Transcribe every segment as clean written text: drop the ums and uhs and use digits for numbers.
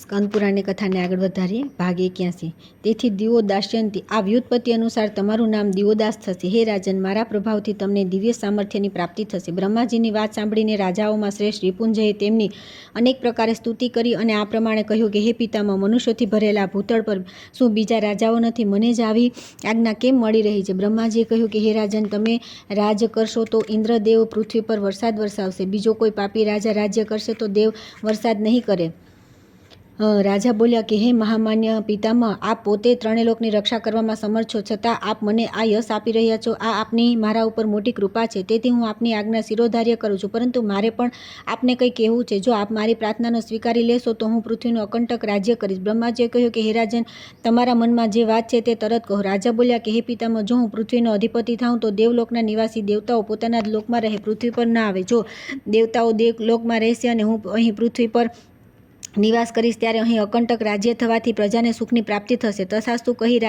સ્કંદપુરાણની કથાને આગળ વધારીએ. ભાગ 81. તેથી દીવો દાસ્યંતી. આ વ્યુત્પત્તિ અનુસાર તમારું નામ દીવોદાસ થશે. હે રાજન, મારા પ્રભાવથી તમને દિવ્ય સામર્થ્યની પ્રાપ્તિ થશે. બ્રહ્માજીની વાત સાંભળીને રાજાઓમાં શ્રેષ્ઠ રિપુંજયે તેમની અનેક પ્રકારે સ્તુતિ કરી અને આ પ્રમાણે કહ્યું કે હે પિતામહ, મનુષ્યોથી ભરેલા ભૂતળ પર શું બીજા રાજાઓ નથી? મને જ આવી આજ્ઞા કેમ મળી રહી છે? બ્રહ્માજીએ કહ્યું કે હે રાજન, તમે રાજ કરશો તો ઇન્દ્રદેવ પૃથ્વી પર વરસાદ વરસાવશે. બીજો કોઈ પાપી રાજા રાજ્ય કરશે તો દેવ વરસાદ નહીં કરે. રાજા બોલ્યા કે હે મહામાન્ય પિતામહ, આપ પોતે ત્રણેય લોકની રક્ષા કરવામાં સમર્થ છો, છતાં આપ મને આ યશ આપી રહ્યા છો. આ આપની મારા ઉપર મોટી કૃપા છે, તેથી હું આપની આજ્ઞા શિરોધાર્ય કરું છું. પરંતુ મારે પણ આપને કંઈ કહેવું છે. જો આપ મારી પ્રાર્થનાનો સ્વીકારી લેશો તો હું પૃથ્વીનું અકંટક રાજ્ય કરીશ. બ્રહ્માજીએ કહ્યું કે હે રાજન, તમારા મનમાં જે વાત છે તે તરત કહો. રાજા બોલ્યા કે હે પિતામહ, જો હું પૃથ્વીનો અધિપતિ થાઉં તો દેવલોકના નિવાસી દેવતાઓ પોતાના જ લોકમાં રહે, પૃથ્વી પર ના આવે. જો દેવતાઓ દેવલોકમાં રહેશે અને હું અહીં પૃથ્વી પર નિવાસ કરીશ, ત્યારે અહીં અકંટક રાજ્ય થવાથી પ્રજાને સુખની પ્રાપ્તિ થશે. તથાસ્તુ કહી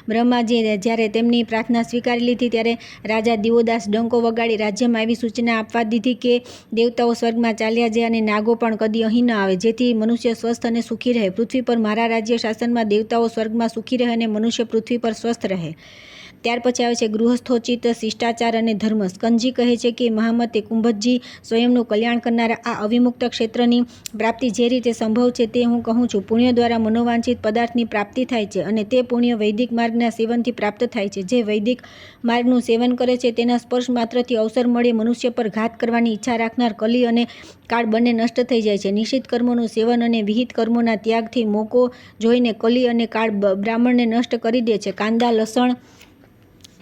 બ્રહ્માજીએ જ્યારે તેમની પ્રાર્થના સ્વીકારી લીધી ત્યારે રાજા દીવોદાસ ડંકો વગાડી રાજ્યમાં એવી સૂચના આપવા દીધી કે દેવતાઓ સ્વર્ગમાં ચાલ્યા જાય અને નાગો પણ કદી અહીં ન આવે, જેથી મનુષ્ય સ્વસ્થ અને સુખી રહે. પૃથ્વી પર મારા રાજ્ય શાસનમાં દેવતાઓ સ્વર્ગમાં સુખી રહે અને મનુષ્ય પૃથ્વી પર સ્વસ્થ રહે. ત્યાર પછી આવે છે ગૃહસ્થોચિત શિષ્ટાચાર અને ધર્મ. સ્કંદજી કહે છે કે મહામતે કુંભજી, સ્વયંનું કલ્યાણ કરનારા આ અવિમુક્ત ક્ષેત્રની પ્રાપ્તિ જે રીતે સંભવ છે તે હું કહું છું. પુણ્ય દ્વારા મનોવાંછિત પદાર્થની પ્રાપ્તિ થાય છે અને તે પુણ્ય વૈદિક માર્ગના સેવનથી પ્રાપ્ત થાય છે. જે વૈદિક માર્ગનું સેવન કરે છે તેના સ્પર્શ માત્રથી અવસર મળે મનુષ્ય પર ઘાત કરવાની ઈચ્છા રાખનાર કલી અને કાળ બંને નષ્ટ થઈ જાય છે. નિષિદ્ધ કર્મોનું સેવન અને વિહિત કર્મોના ત્યાગથી મોકો જોઈને કલી અને કાળ બ્રાહ્મણને નષ્ટ કરી દે છે. કાંદા, લસણ,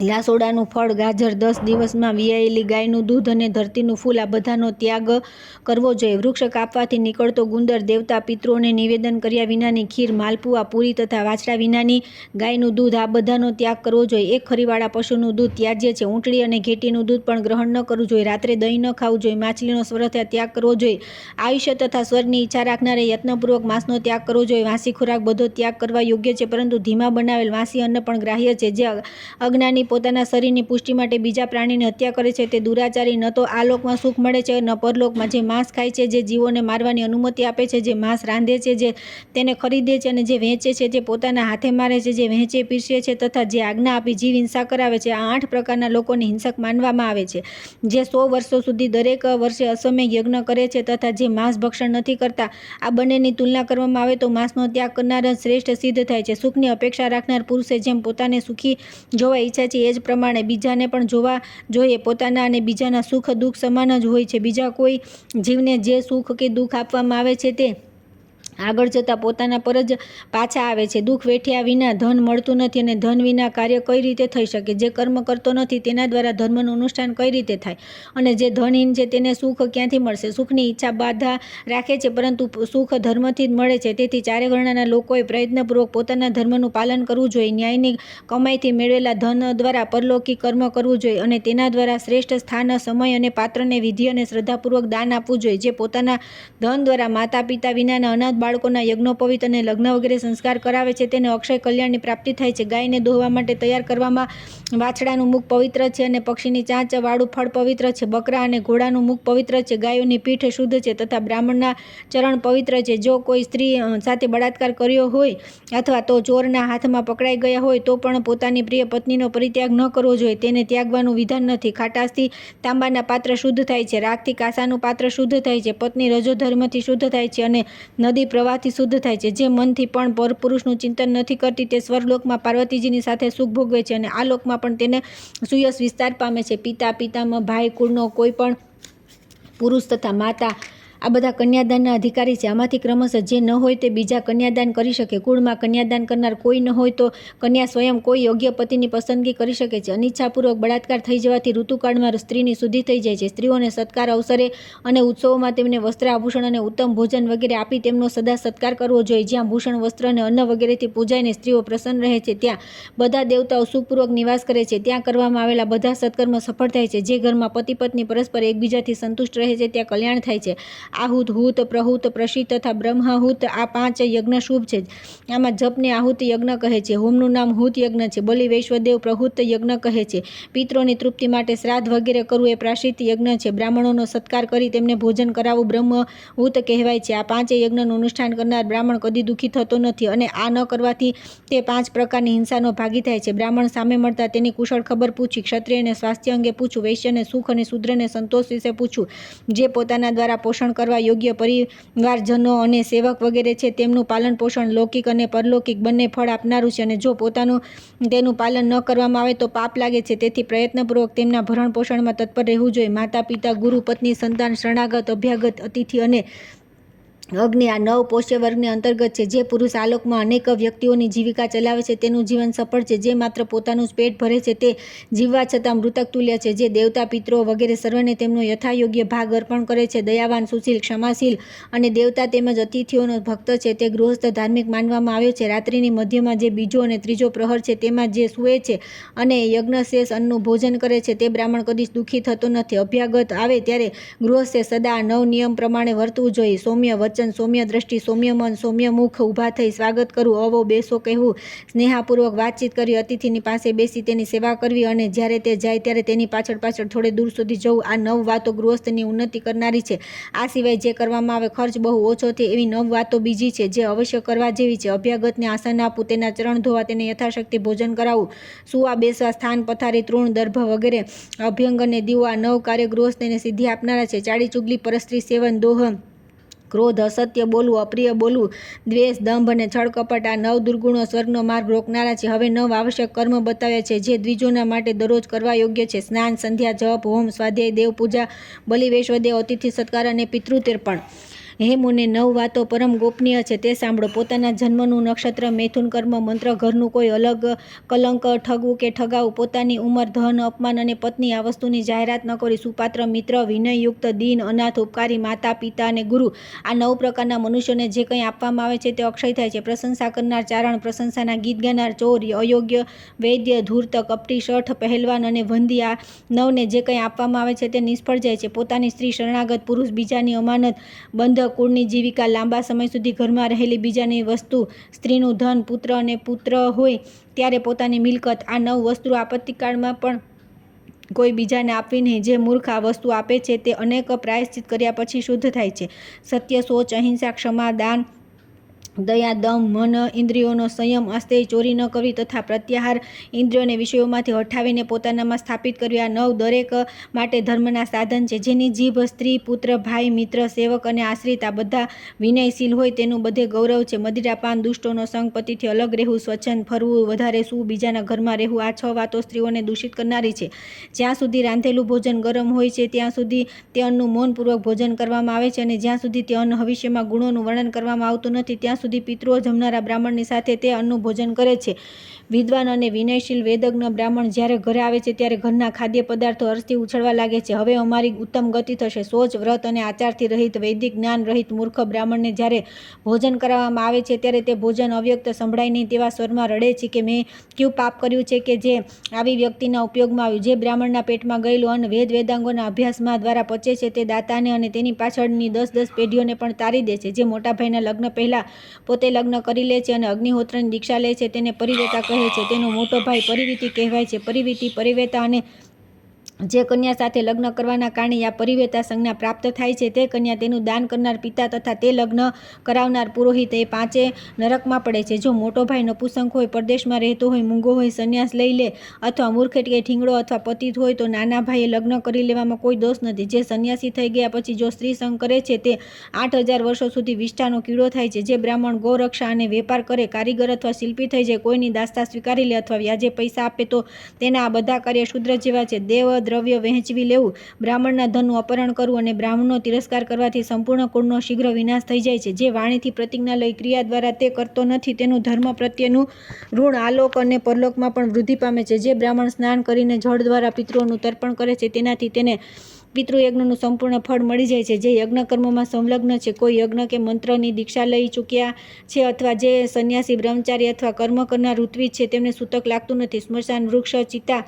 લાસોડાનું ફળ, ગાજર, 10 દિવસમાં વિયાયેલી ગાયનું દૂધ અને ધરતીનું ફૂલ, આ બધાનો ત્યાગ કરવો જોઈએ. વૃક્ષ કાપવાથી નીકળતો ગુંદર, દેવતા પિતૃઓને નિવેદન કર્યા વિનાની ખીર, માલપુઆ, પૂરી તથા વાછડા વિનાની ગાયનું દૂધ, આ બધાનો ત્યાગ કરવો જોઈએ. એક ખરીવાળા પશુનું દૂધ ત્યાજ્ય છે. ઊંટડી અને ઘેટીનું દૂધ પણ ગ્રહણ ન કરવું જોઈએ. રાત્રે દહીં ન ખાવું જોઈએ. માછલીનો સ્વરથા ત્યાગ કરવો જોઈએ. આયુષ્ય તથા સ્વર્ગની ઈચ્છા રાખનારે યત્નપૂર્વક માંસનો ત્યાગ કરવો જોઈએ. વાસી ખોરાક બધો ત્યાગ કરવા યોગ્ય છે, પરંતુ ધીમા બનાવેલ વાસી અન્ન પણ ગ્રાહ્ય છે. જે અજ્ઞાની પોતાના શરીરની પુષ્ટિ માટે બીજા પ્રાણીની હત્યા કરે છે તે દુરાચારી. ન તો આ લોકમાં સુખ મળે છે ન પરલોકમાં. જે માંસ ખાય છે, જે જીવોને મારવાની અનુમતિ આપે છે, જે માંસ રાંધે છે, જે તેને ખરીદે છે અને જે વહેંચે છે, જે પોતાના હાથે મારે છે, જે વહેંચે પીરસે છે તથા જે આજ્ઞા આપી જીવ હિંસા કરાવે છે, આ 8 પ્રકારના લોકોને હિંસક માનવામાં આવે છે. જે 100 વર્ષો સુધી દરેક વર્ષે અશ્વમેઘ યજ્ઞ કરે છે તથા જે માંસ ભક્ષણ નથી કરતા, આ બંનેની તુલના કરવામાં આવે તો માંસનો ત્યાગ કરનાર જ શ્રેષ્ઠ સિદ્ધ થાય છે. સુખની અપેક્ષા રાખનાર પુરુષે જેમ પોતાને સુખી જોવા ઈચ્છા છે એ જ પ્રમાણે બીજાને પણ જોવા જોઈએ. પોતાના અને બીજાના સુખ દુઃખ સમાન જ હોય છે. બીજા કોઈ જીવને જે સુખ કે દુઃખ આપવામાં આવે છે તે આગળ જતાં પોતાના પર જ પાછા આવે છે. દુઃખ વેઠ્યા વિના ધન મળતું નથી અને ધન વિના કાર્ય કઈ રીતે થઈ શકે? જે કર્મ કરતો નથી તેના દ્વારા ધર્મનું અનુષ્ઠાન કઈ રીતે થાય? અને જે ધનહીન છે તેને સુખ ક્યાંથી મળશે? સુખની ઈચ્છા બાધા રાખે છે, પરંતુ સુખ ધર્મથી જ મળે છે. તેથી ચારે વર્ણના લોકોએ પ્રયત્નપૂર્વક પોતાના ધર્મનું પાલન કરવું જોઈએ. ન્યાયની કમાઈથી મેળવેલા ધન દ્વારા પરલોકી કર્મ કરવું જોઈએ અને તેના દ્વારા શ્રેષ્ઠ સ્થાન, સમય અને પાત્રને વિધિ અને શ્રદ્ધાપૂર્વક દાન આપવું જોઈએ. જે પોતાના ધન દ્વારા માતા પિતા વિનાના અનાથ બાળકોના યજ્ઞોપવિત અને લગ્ન વગેરે સંસ્કાર કરાવે છે તેને અક્ષય કલ્યાણની પ્રાપ્તિ થાય છે. ગાયને દોહવા માટે તૈયાર કરવામાં વાછડાનું મુખ પવિત્ર છે અને પક્ષીની ચાંચ વાળું ફળ પવિત્ર છે. બકરા અને ઘોડાનું મુખ પવિત્ર છે. ગાયોની પીઠ શુદ્ધ છે તથા બ્રાહ્મણના ચરણ પવિત્ર છે. જો કોઈ સ્ત્રી સાથે બળાત્કાર કર્યો હોય અથવા તો ચોરના હાથમાં પકડાઈ ગયા હોય તો પણ પોતાની પ્રિય પત્નીનો પરિત્યાગ ન કરવો જોઈએ. તેને ત્યાગવાનું વિધાન નથી. ખાટાશથી તાંબાના પાત્ર શુદ્ધ થાય છે. રાગથી કાંસાનું પાત્ર શુદ્ધ થાય છે. પત્ની રજોધર્મથી શુદ્ધ થાય છે અને નદી પ્રવાહથી શુદ્ધ થાય છે. જે મનથી પણ પરપુરુષનું ચિંતન નથી કરતી તે સ્વર્ગલોકમાં પાર્વતીજીની સાથે સુખ ભોગવે છે અને આ લોકમાં પણ તેને સુયશ વિસ્તાર પામે છે. પિતા, પિતામહ, ભાઈ, કુળનો કોઈ પણ પુરુષ તથા માતા, આ બધા કન્યાદાનના અધિકારી છે. આમાંથી ક્રમશઃ જે ન હોય તે બીજા કન્યાદાન કરી શકે. કુળમાં કન્યાદાન કરનાર કોઈ ન હોય તો કન્યા સ્વયં કોઈ યોગ્ય પતિની પસંદગી કરી શકે છે. અનિચ્છાપૂર્વક બળાત્કાર થઈ જવાથી ઋતુકાળમાં સ્ત્રીની શુદ્ધિ થઈ જાય છે. સ્ત્રીઓને સત્કાર અવસરે અને ઉત્સવોમાં તેમને વસ્ત્ર, આભૂષણ અને ઉત્તમ ભોજન વગેરે આપી તેમનો સદા સત્કાર કરવો જોઈએ. જ્યાં ભૂષણ, વસ્ત્ર અને અન્ન વગેરેથી પૂજાઈને સ્ત્રીઓ પ્રસન્ન રહે છે, ત્યાં બધા દેવતાઓ સુખપૂર્વક નિવાસ કરે છે. ત્યાં કરવામાં આવેલા બધા સત્કર્મ સફળ થાય છે. જે ઘરમાં પતિ પત્ની પરસ્પર એકબીજાથી સંતુષ્ટ રહે છે ત્યાં કલ્યાણ થાય છે. આહુત, હૂત, પ્રહૂત, પ્રસિદ્ધ તથા બ્રહ્માહૂત આ 5 યજ્ઞ શુભ છે. આમાં જપને આહુતિ યજ્ઞ કહે છે. હોમનું નામ હૂત યજ્ઞ છે. બલિ વૈશ્વદેવ પ્રહૂત યજ્ઞ કહે છે. પિત્રોની તૃપ્તિ માટે શ્રાદ્ધ વગેરે કરવું એ પ્રાશ્ચિત યજ્ઞ છે. બ્રાહ્મણોનો સત્કાર કરી તેમને ભોજન કરાવવું બ્રહ્મહૂત કહેવાય છે. આ 5 યજ્ઞનું અનુષ્ઠાન કરનાર બ્રાહ્મણ કદી દુઃખી થતો નથી અને આ ન કરવાથી તે 5 પ્રકારની હિંસાનો ભાગી થાય છે. બ્રાહ્મણ સામે મળતા તેની કુશળ ખબર પૂછવી, ક્ષત્રિયને સ્વાસ્થ્ય અંગે પૂછવું, વૈશ્યને સુખ અને શૂદ્રને સંતોષ વિશે પૂછવું. જે પોતાના દ્વારા પોષણ કરવા યોગ્ય પરિવારજનો અને સેવક વગેરે છે તેમનું પાલન પોષણ લૌકિક અને પરલૌકિક બંને ફળ આપનારું છે અને જો તેનું પાલન ન કરવામાં આવે તો પાપ લાગે છે. તેથી પ્રયત્નપૂર્વક તેમના ભરણ પોષણમાં તત્પર રહેવું જોઈએ. માતા પિતા, ગુરુ, પત્ની, સંતાન, શરણાગત, અભ્યાગત, અતિથિ અને અગ્નિ આ 9 પોષ્ય વર્ગને અંતર્ગત છે. જે પુરુષ આ લોકમાં અનેક વ્યક્તિઓની જીવિકા ચલાવે છે તેનું જીવન સફળ છે. જે માત્ર પોતાનું જ પેટ ભરે છે તે જીવવા છતાં મૃતક તુલ્ય છે. જે દેવતા, પિતરો વગેરે સર્વને તેમનો યથાયોગ્ય ભાગ અર્પણ કરે છે. દયાવાન, સુશીલ, ક્ષમાશીલ અને દેવતા તેમજ અતિથિઓનો ભક્ત છે તે ગૃહસ્થ ધાર્મિક માનવામાં આવ્યો છે. રાત્રિની મધ્યમાં જે બીજો અને ત્રીજો પ્રહર છે તેમાં જે સૂએ છે અને યજ્ઞશેષ અન્નનું ભોજન કરે છે તે બ્રાહ્મણ કદી દુઃખી થતો નથી. અભ્યાગત આવે ત્યારે ગૃહસ્થે સદા આ 9 નિયમ પ્રમાણે વર્તવું જોઈએ. સૌમ્ય વચન, સૌમ્ય દ્રષ્ટિ, સૌમ્ય મન, સૌમ્ય મુખ, ઊભા થઈ સ્વાગત કરવું, અવો બેસો કહેવું, સ્નેહાપૂર્વક વાતચીત કરવી, અતિથિની પાસે બેસી તેની સેવા કરવી અને જ્યારે તે જાય ત્યારે તેની પાછળ થોડે દૂર સુધી જવું. આ 9 વાતો ગૃહસ્થની ઉન્નતિ કરનારી છે. આ સિવાય જે કરવામાં આવે ખર્ચ બહુ ઓછો થાય એવી 9 વાતો બીજી છે જે અવશ્ય કરવા જેવી છે. અભ્યાગતને આસન આપવું, તેના ચરણ ધોવા, તેને યથાશક્તિ ભોજન કરાવવું, સુવા બેસવા, સ્થાન, પથારી, તૃણ, દર્ભ વગેરે અભ્યંગ અને દીવો આ 9 કાર્ય ગૃહસ્થને સિદ્ધિ આપનારા છે. ચાડી ચુગલી, પરસ્ત્રી સેવન, દોહ, ક્રોધ, અસત્ય બોલવું, અપ્રિય બોલવું, દ્વેષ, દંભ અને છળ કપટ આ 9 દુર્ગુણો સ્વર્ગનો માર્ગ રોકનારા છે. હવે 9 આવશ્યક કર્મ બતાવ્યા છે જે દ્વિજોના માટે દરરોજ કરવા યોગ્ય છે. સ્નાન, સંધ્યા, જપ, હોમ, સ્વાધ્યાય, દેવ પૂજા, બલિ વૈશ્વદેવ, અતિથિ સત્કાર અને પિતૃતર્પણ. હે મુને 9 વાતો પરમ ગોપનીય છે તે સાંભળો. પોતાના જન્મનું નક્ષત્ર, મૈથુન કર્મ, મંત્ર, ઘરનું કોઈ અલગ કલંક, ઠગવું કે ઠગાવું, પોતાની ઉંમર, ધન, અપમાન અને પત્ની આ વસ્તુની જાહેરાત ન કરવી, સુપાત્ર મિત્ર, વિનયયુક્ત, દીન, અનાથ, ઉપકારી, માતા, પિતા અને ગુરુ આ 9 પ્રકારના મનુષ્યોને જે કંઈ આપવામાં આવે છે તે અક્ષય થાય છે. પ્રશંસા કરનાર, ચારણ, પ્રશંસાના ગીત ગાનાર, ચોર, અયોગ્ય, વૈદ્ય, ધૂર્ત, કપટી, શઠ, પહેલવાન અને વંદી આ 9ને જે કંઈ આપવામાં આવે છે તે નિષ્ફળ જાય છે. પોતાની સ્ત્રી, શરણાગત પુરુષ, બીજાની અમાનત, બંધ, કુળની જીવિકા, લાંબા સમય સુધી ઘરમાં રહેલી બીજાની વસ્તુ, સ્ત્રીનું ધન, પુત્ર અને પુત્ર હોય ત્યારે પોતાની મિલકત આ 9 વસ્તુ આપત્તિકાળમાં પણ કોઈ બીજાને આપવી નહીં. જે મૂર્ખ આ વસ્તુ આપે છે તે અનેક પ્રાયશ્ચિત કર્યા પછી શુદ્ધ થાય છે. સત્ય, શૌચ, અહિંસા, ક્ષમા, દાન, દયા, દમ, મન, ઇન્દ્રિયોનો સંયમ, અસ્તેય, ચોરી ન કરવી તથા પ્રત્યાહાર, ઇન્દ્રિયોને વિષયોમાંથી હટાવીને પોતાનામાં સ્થાપિત કરવી આ 9 દરેક માટે ધર્મના સાધન છે. જેની જીભ સ્ત્રી, પુત્ર, ભાઈ, મિત્ર, સેવક અને આશ્રિત આ બધા વિનયશીલ હોય તેનું બધે ગૌરવ છે. મદિરાપાન, દુષ્ટોનો સંગ, પતિથી અલગ રહેવું, સ્વચ્છંદ ફરવું, વધારે સૂવું, બીજાના ઘરમાં રહેવું આ 6 વાતો સ્ત્રીઓને દૂષિત કરનારી છે. જ્યાં સુધી રાંધેલું ભોજન ગરમ હોય છે ત્યાં સુધી તે અન્નનું મૌનપૂર્વક ભોજન કરવામાં આવે છે અને જ્યાં સુધી તે અન્ન ભવિષ્યમાં ગુણોનું વર્ણન કરવામાં આવતું નથી ત્યાં સુધી પિતૃઓ જમનારા બ્રાહ્મણની સાથે તે અન્નનું ભોજન કરે છે. વિદ્વાન અને વિનયશીલ વેદજ્ઞ બ્રાહ્મણ જ્યારે ઘરે આવે છે ત્યારે ઘરના ખાદ્ય પદાર્થો હર્ષથી ઉછળવા લાગે છે. હવે અમારી ઉત્તમ ગતિ થશે. શૌચ, વ્રત અને આચારથી રહિત, વૈદિક જ્ઞાન રહિત મૂર્ખ બ્રાહ્મણને જ્યારે ભોજન કરાવવામાં આવે છે ત્યારે તે ભોજન અવ્યક્ત સંભળાય નહીં તેવા સ્વરમાં રડે છે કે મેં ક્યું પાપ કર્યું છે કે જે આવી વ્યક્તિના ઉપયોગમાં આવ્યું. જે બ્રાહ્મણના પેટમાં ગયેલું અન્ન વેદ વેદાંગોના અભ્યાસમાં દ્વારા પચે છે તે દાતાને અને તેની પાછળની 10 પેઢીઓને પણ તારી દે છે. જે મોટા ભાઈના લગ્ન પહેલા પોતે લગ્ન કરી લે છે અને અગ્નિહોત્રની દીક્ષા લે છે તેને પરિવેતા કહે છે. તેનો મોટો ભાઈ પરિવીતી કહેવાય છે. પરિવીતી, પરિવેતા અને જે કન્યા સાથે લગ્ન કરવાના કારણે આ પરિવેતા સંજ્ઞા પ્રાપ્ત થાય છે તે કન્યા, તેનું દાન કરનાર પિતા તથા તે લગ્ન કરાવનાર પુરોહિત એ 5 નરકમાં પડે છે. જો મોટો ભાઈ નપુંસક હોય, પરદેશમાં રહેતો હોય, મૂંગો હોય, સંન્યાસ લઈ લે અથવા મૂર્ખ એટલે ઠીંગડો અથવા પતિત હોય તો નાના ભાઈએ લગ્ન કરી લેવામાં કોઈ દોષ નથી. જે સંન્યાસી થઈ ગયા પછી જો સ્ત્રી સંગ કરે છે તે 8000 વર્ષો સુધી વિષ્ઠાનો કીડો થાય છે. જે બ્રાહ્મણ ગૌરક્ષા અને વેપાર કરે, કારીગર અથવા શિલ્પી થઈ જાય, કોઈની દાસતા સ્વીકારી લે અથવા વ્યાજે પૈસા આપે તો તેના આ બધા કાર્ય શૂદ્ર જેવા છે. દેવ દ્રવ્ય વહેંચવી લેવું, બ્રાહ્મણના ધનનું અપહરણ કરવું અને બ્રાહ્મણનો તિરસ્કાર કરવાથી સંપૂર્ણ કુળનો શીઘ્ર વિનાશ થઈ જાય છે. જે વાણીથી પ્રતિજ્ઞા લઈ ક્રિયા દ્વારા તે કરતો નથી તેનું ધર્મ પ્રત્યેનું ઋણ આલોક અને પરલોકમાં પણ વૃદ્ધિ પામે છે. જે બ્રાહ્મણ સ્નાન કરીને જળ દ્વારા પિતૃઓનું તર્પણ કરે છે તેનાથી તેને પિતૃયજ્ઞનું સંપૂર્ણ ફળ મળી જાય છે. જે યજ્ઞ કર્મમાં સંલગ્ન છે, કોઈ યજ્ઞ કે મંત્રની દીક્ષા લઈ ચૂક્યા છે અથવા જે સંન્યાસી, બ્રહ્મચારી અથવા કર્મ કરનાર ઋત્વિજ છે તેમને સૂતક લાગતું નથી. સ્મશાન, વૃક્ષ, ચિતા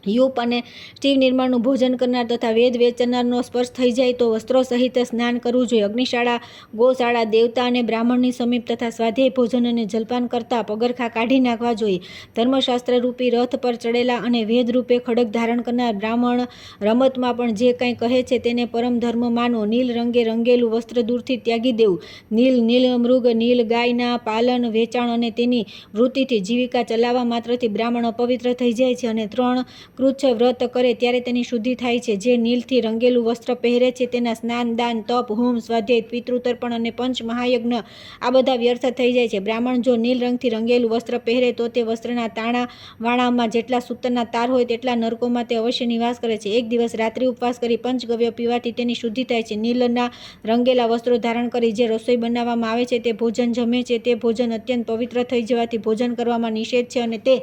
યુપ અને સ્ટીવ નિર્માણનું ભોજન કરનાર તથા વેદ વેચનારનો સ્પર્શ થઈ જાય તો વસ્ત્રો સહિત સ્નાન કરવું જોઈએ. અગ્નિશાળા, ગૌશાળા, દેવતા અને બ્રાહ્મણની સમીપ તથા સ્વાધ્યાય ભોજન અને જલપાન કરતા પગરખા કાઢી નાખવા જોઈએ. ધર્મશાસ્ત્ર રૂપી રથ પર ચડેલા અને વેદ રૂપે ખડગ ધારણ કરનાર બ્રાહ્મણ રમતમાં પણ જે કંઈ કહે છે તેને પરમ ધર્મ માનો. નીલ રંગે રંગેલું વસ્ત્ર દૂરથી ત્યાગી દેવું. નીલ મૃગ, નીલ ગાયના પાલન, વેચાણ અને તેની વૃત્તિથી જીવિકા ચલાવવા માત્રથી બ્રાહ્મણ અપવિત્ર થઈ જાય છે અને 3 કૃચ્છ વ્રત કરે ત્યારે તેની શુદ્ધિ થાય છે. જે નીલથી રંગેલું વસ્ત્ર પહેરે છે તેના સ્નાન, દાન, તપ, હોમ, સ્વાધ્યાય, પિતૃતર્પણ અને પંચ મહાયજ્ઞ આ બધા વ્યર્થ થઈ જાય છે. બ્રાહ્મણ જો નીલ રંગથી રંગેલું વસ્ત્ર પહેરે તો તે વસ્ત્રના તાણા વાણામાં જેટલા સૂતરના તાર હોય તેટલા નરકોમાં તે અવશ્ય નિવાસ કરે છે. એક દિવસ રાત્રિ ઉપવાસ કરી પંચગવ્ય પીવાથી તેની શુદ્ધિ થાય છે. નીલના રંગેલા વસ્ત્રો ધારણ કરી જે રસોઈ બનાવવામાં આવે છે તે ભોજન જમે છે તે ભોજન અત્યંત પવિત્ર થઈ જવાથી ભોજન કરવામાં નિષેધ છે અને તે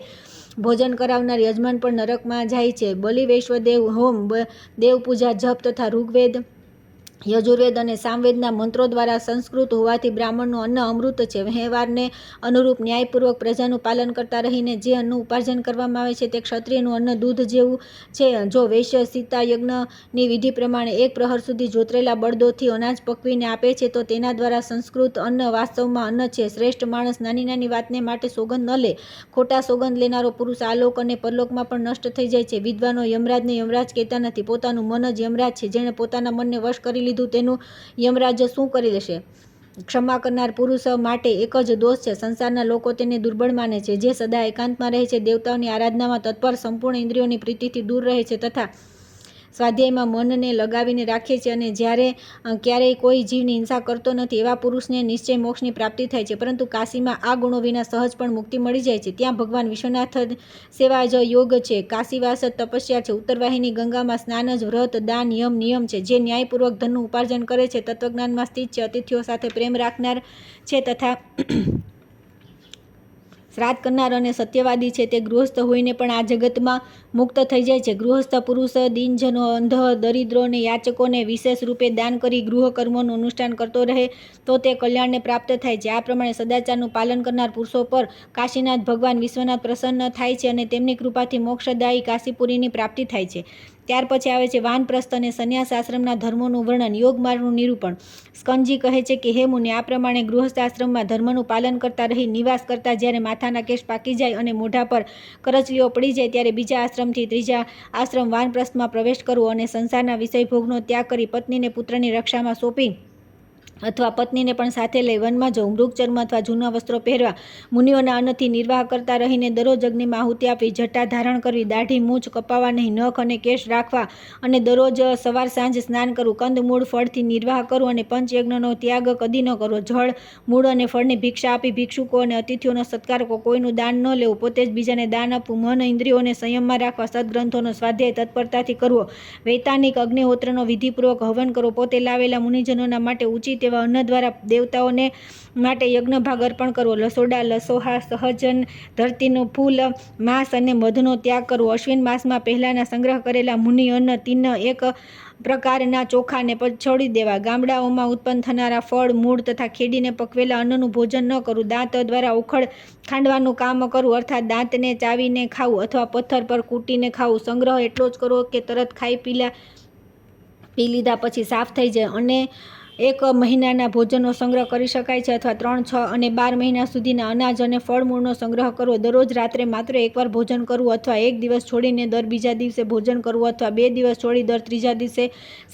ભોજન કરાવનાર યજમાન પણ નરકમાં જાય છે. બલિ, વૈશ્વદેવ હોમ, દેવપૂજા, જપ તથા ઋગ્વેદ, યજુર્વેદ અને સામવેદના મંત્રો દ્વારા સંસ્કૃત હોવાથી બ્રાહ્મણનું અન્ન અમૃત છે. વ્યવહારને અનુરૂપ ન્યાયપૂર્વક પ્રજાનું પાલન કરતા રહીને જે અન્નનું ઉપાર્જન કરવામાં આવે છે તે ક્ષત્રિયનું અન્ન દૂધ જેવું છે. જો વૈશ્ય સીતા યજ્ઞની વિધિ પ્રમાણે 1 પ્રહર સુધી જોતરેલા બળદોથી અનાજ પકવીને આપે છે તો તેના દ્વારા સંસ્કૃત અન્ન વાસ્તવમાં અન્ન છે. શ્રેષ્ઠ માણસ નાની નાની વાતને માટે સોગંદ ન લે. ખોટા સોગંદ લેનારો પુરુષ આલોક અને પરલોકમાં પણ નષ્ટ થઈ જાય છે. વિદ્વાનો યમરાજને યમરાજ કહેતા નથી. પોતાનું મન જ યમરાજ છે. જેણે પોતાના મનને વશ કરી લીધું તેનું યમરાજ શું કરી લેશે? ક્ષમા કરનાર પુરુષ માટે એક જ દોષ છે. સંસારના લોકો તેને દુર્બળ માને છે. જે સદા એકાંતમાં રહે છે, દેવતાઓની આરાધનામાં તત્પર, સંપૂર્ણ ઇન્દ્રિયોની પ્રીતિથી દૂર રહે છે તથા સ્વાધ્યાયમાં મનને લગાવીને રાખે છે અને જ્યારે ક્યારેય કોઈ જીવની હિંસા કરતો નથી એવા પુરુષને નિશ્ચય મોક્ષની પ્રાપ્તિ થાય છે. પરંતુ કાશીમાં આ ગુણો વિના સહજ પણ મુક્તિ મળી જાય છે. ત્યાં ભગવાન વિશ્વનાથ સેવા જ યોગ છે. કાશીવાસ જ તપસ્યા છે. ઉત્તરવાહિની ગંગામાં સ્નાન જ વ્રત, દાન, યમ, નિયમ છે. જે ન્યાયપૂર્વક ધનનું ઉપાર્જન કરે છે, તત્વજ્ઞાનમાં સ્થિત છે, અતિથિઓ સાથે પ્રેમ રાખનાર છે તથા શ્રાદ્ધ કરનાર અને સત્યવાદી છે તે ગૃહસ્થ હોઈને પણ આ જગતમાં મુક્ત થઈ જાય છે. ગૃહસ્થ પુરુષ દીનજનો, અંધ, દરિદ્રો અને યાચકોને વિશેષ રૂપે દાન કરી ગૃહ કર્મોનું અનુષ્ઠાન કરતો રહે તો તે કલ્યાણને પ્રાપ્ત થાય છે. આ પ્રમાણે સદાચારનું પાલન કરનાર પુરુષો પર કાશીનાથ ભગવાન વિશ્વનાથ પ્રસન્ન થાય છે અને તેમની કૃપાથી મોક્ષદાયી કાશીપુરીની પ્રાપ્તિ થાય છે. ત્યાર પછી આવે છે વાનપ્રસ્થ અને સંન્યાસ આશ્રમના ધર્મોનું વર્ણન, યોગ માર્ગનું નિરૂપણ. સ્કંદજી કહે છે કે હે મુનિ, આ પ્રમાણે ગૃહસ્થ આશ્રમમાં ધર્મનું પાલન કરતા રહી નિવાસ કરતા જ્યારે માથાના કેશ પાકી જાય અને મોઢા પર કરચલીઓ પડી જાય ત્યારે બીજા આશ્રમથી ત્રીજા આશ્રમ વાનપ્રસ્થમાં પ્રવેશ કરવો અને સંસારના વિષય ભોગનો ત્યાગ કરી પત્નીને પુત્રની રક્ષામાં સોંપી અથવા પત્નીને પણ સાથે લઈ વનમાં જવું, મૃગચર્મ અથવા જૂના વસ્ત્રો પહેરવા, મુનિઓના અન્નથી નિર્વાહ કરતા રહીને દરરોજ અગ્નિમાં આહુતિ આપવી, જટા ધારણ કરવી, દાઢી મૂછ કપાવવા નહીં, નખ અને કેશ રાખવા અને દરરોજ સવાર સાંજ સ્નાન કરવું, કંદમૂળ ફળથી નિર્વાહ કરવો અને પંચયજ્ઞનો ત્યાગ કદી ન કરવો, જળ, મૂળ અને ફળની ભિક્ષા આપી ભિક્ષુકો અને અતિથિઓનો સત્કાર કરવો, કોઈનું દાન ન લેવું, પોતે જ બીજાને દાન આપવું, મન ઇન્દ્રિયોને સંયમમાં રાખવા, સદગ્રંથોનો સ્વાધ્યાય તત્પરતાથી કરવો, વૈતાનિક અગ્નિહોત્રનો વિધિપૂર્વક હવન કરવો, પોતે લાવેલા મુનિજનોના માટે ઉચિત એવા અન્ન દ્વારા દેવતાઓને માટે યજ્ઞભાગ અર્પણ કરવો, લસોડા, લસોહા, સહજન, ધરતીનું ફૂલ, માંસ અને મધનો ત્યાગ કરવો, અશ્વિન માસમાં પહેલાના સંગ્રહ કરેલા મુનિ અન્ન, તિન્ન, એક પ્રકારના ચોખાને છોડી દેવા, ગામડાઓમાં ઉત્પન્ન થનારા ફળ, મૂળ તથા ખેડીને પકવેલા અન્નનું ભોજન ન કરવું, દાંત દ્વારા ઉખડ ખાંડવાનું કામ કરવું અર્થાત દાંતને ચાવીને ખાવું અથવા પથ્થર પર કૂટીને ખાવું, સંગ્રહ એટલો જ કરવો કે તરત ખાઈ પી લીધા પછી સાફ થઈ જાય અને 1 મહિનાના ભોજનનો સંગ્રહ કરી શકાય છે અથવા 3, 6 અને 12 મહિના સુધીના અનાજ અને ફળમૂળનો સંગ્રહ કરવો, દરરોજ રાત્રે માત્ર એકવાર ભોજન કરવું અથવા 1 દિવસ છોડીને દર બીજા દિવસે ભોજન કરવું અથવા 2 દિવસ છોડી દર ત્રીજા દિવસે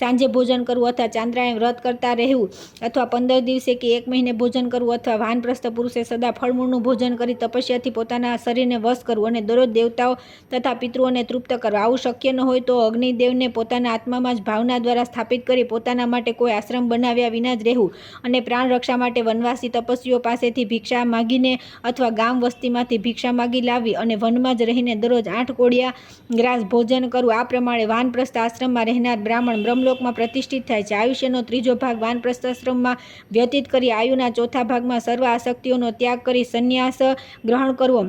સાંજે ભોજન કરવું અથવા ચાંદ્રાયણ વ્રત કરતા રહેવું અથવા 15 દિવસે કે 1 મહિને ભોજન કરવું અથવા વાનપ્રસ્થ પુરુષે સદા ફળમૂળનું ભોજન કરી તપસ્યાથી પોતાના શરીરને વશ કરવું અને દરરોજ દેવતાઓ તથા પિતૃઓને તૃપ્ત કરવા. આવું શક્ય ન હોય તો અગ્નિદેવને પોતાના આત્મામાં જ ભાવના દ્વારા સ્થાપિત કરી પોતાના માટે કોઈ આશ્રમ બનાવ્યા વિના જ રહેવું અને પ્રાણ રક્ષા માટે વનવાસી તપસ્વીઓ પાસેથી ભિક્ષા માગીને અથવા ગામ વસ્તીમાંથી ભિક્ષા માગી લાવવી અને વનમાં જ રહીને દરરોજ 8 કોડિયા ગ્રાસ ભોજન કરવું. આ પ્રમાણે વાનપ્રસ્થ આશ્રમમાં રહેનાર બ્રાહ્મણ બ્રહ્મલોકમાં પ્રતિષ્ઠિત થાય છે. આયુષ્યનો 3જો ભાગ વાનપ્રસ્થ આશ્રમમાં વ્યતીત કરી આયુના 4થા ભાગમાં સર્વ આસક્તિઓનો ત્યાગ કરી સંન્યાસ ગ્રહણ કરવો.